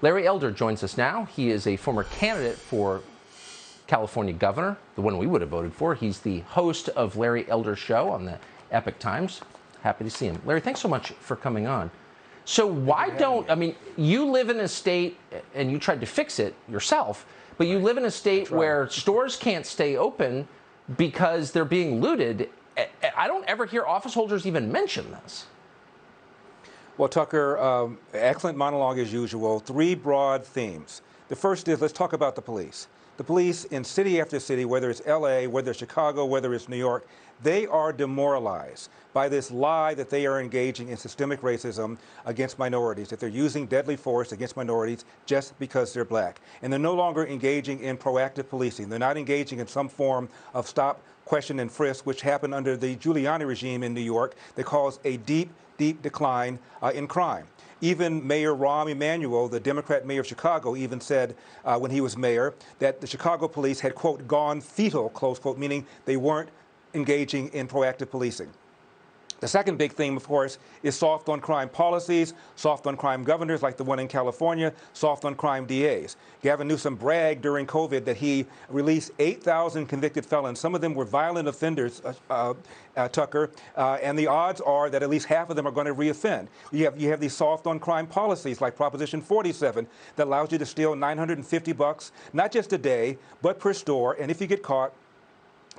Larry Elder joins us now. He is a former candidate for California governor, the one we would have voted for. He's the host of Larry Elder Show on the Epoch Times. Happy to see him. Larry, thanks so much for coming on. So why don't, I mean, you live in a state, and you tried to fix it yourself, but you live in a state where stores can't stay open because they're being looted. I don't ever hear office holders even mention this. Well, Tucker, excellent monologue as usual. Three broad themes. The first is, let's talk about the police. The police in city after city, whether it's LA, whether it's Chicago, whether it's New York, they are demoralized by this lie that they are engaging in systemic racism against minorities, that they're using deadly force against minorities just because they're black. And they're no longer engaging in proactive policing. They're not engaging in some form of stop, question, and frisk, which happened under the Giuliani regime in New York, that caused a deep decline in crime. Even Mayor Rahm Emanuel, the Democrat mayor of Chicago, even said when he was mayor that the Chicago police had, quote, gone fetal, close quote, meaning they weren't engaging in proactive policing. The second big theme, of course, is soft on crime policies, soft on crime governors like the one in California, soft on crime DAs. Gavin Newsom bragged during COVID that he released 8,000 convicted felons. Some of them were violent offenders, Tucker, and the odds are that at least half of them are going to reoffend. You have these soft on crime policies like Proposition 47 that allows you to steal $950, not just a day, but per store. And if you get caught,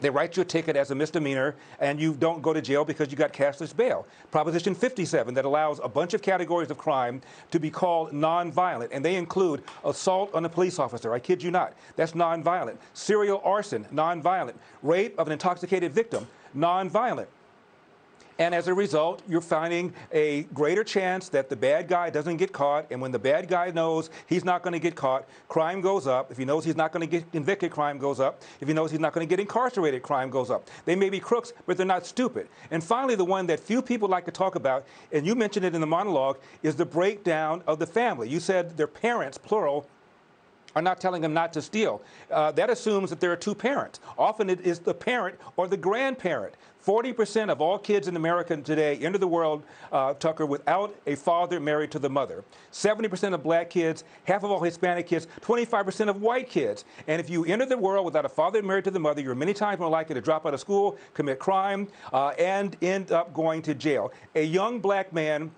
they write you a ticket as a misdemeanor, and you don't go to jail because you got cashless bail. Proposition 57 that allows a bunch of categories of crime to be called nonviolent, and they include assault on a police officer. I kid you not. That's nonviolent. Serial arson, nonviolent. Rape of an intoxicated victim, nonviolent. And as a result, you're finding a greater chance that the bad guy doesn't get caught. And when the bad guy knows he's not going to get caught, crime goes up. If he knows he's not going to get convicted, crime goes up. If he knows he's not going to get incarcerated, crime goes up. They may be crooks, but they're not stupid. And finally, the one that few people like to talk about, and you mentioned it in the monologue, is the breakdown of the family. You said their parents, plural, are not telling them not to steal. That assumes that there are two parents. Often it is the parent or the grandparent. 40% of all kids in America today enter the world, Tucker, without a father married to the mother. 70% of black kids, half of all Hispanic kids, 25% of white kids. And if you enter the world without a father married to the mother, you're many times more likely to drop out of school, commit crime, and end up going to jail. A young black man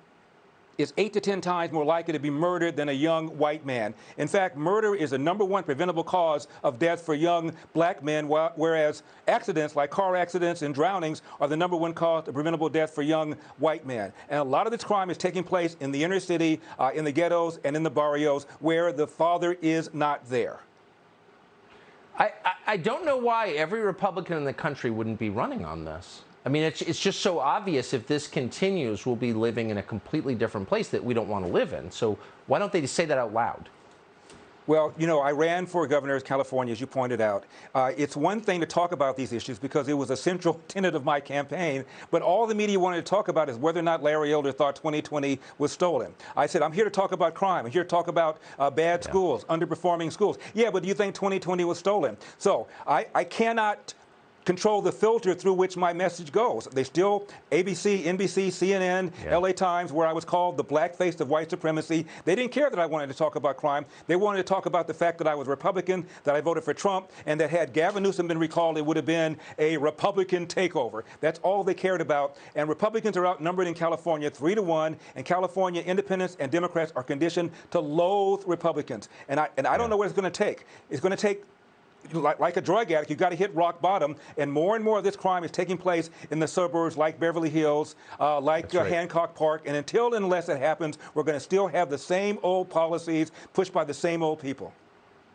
is 8 to 10 times more likely to be murdered than a young white man. In fact, murder is the #1 preventable cause of death for young black men, whereas accidents like car accidents and drownings are the #1 cause of preventable death for young white men. And a lot of this crime is taking place in the inner city, in the ghettos, and in the barrios where the father is not there. I don't know why every Republican in the country wouldn't be running on this. I mean, it's just so obvious if this continues, we'll be living in a completely different place that we don't want to live in. So why don't they just say that out loud? Well, you know, I ran for governor of California, as you pointed out. It's one thing to talk about these issues because it was a central tenet of my campaign, but all the media wanted to talk about is whether or not Larry Elder thought 2020 was stolen. I said, I'm here to talk about crime. I'm here to talk about bad schools, underperforming schools. Yeah, but do you think 2020 was stolen? So I cannot control the filter through which my message goes. They still, ABC, NBC, CNN, LA Times, where I was called the black face of white supremacy. They didn't care that I wanted to talk about crime. They wanted to talk about the fact that I was Republican, that I voted for Trump, and that had Gavin Newsom been recalled, it would have been a Republican takeover. That's all they cared about. And Republicans are outnumbered in California 3-1, and California independents and Democrats are conditioned to loathe Republicans. And I don't know what it's going to take. It's going to take, like a drug addict, you've got to hit rock bottom, and more of this crime is taking place in the suburbs like Beverly Hills, Hancock Park, and unless it happens, we're going to still have the same old policies pushed by the same old people.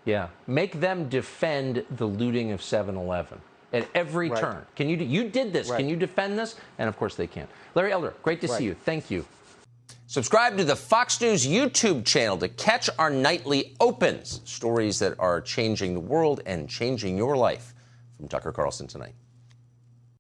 Yeah, make them defend the looting of 7-Eleven at every turn. Can you did this, can you defend this? And of course they can't. Larry Elder, great to see you. Thank you. Subscribe to the Fox News YouTube channel to catch our nightly opens, stories that are changing the world and changing your life. From Tucker Carlson Tonight.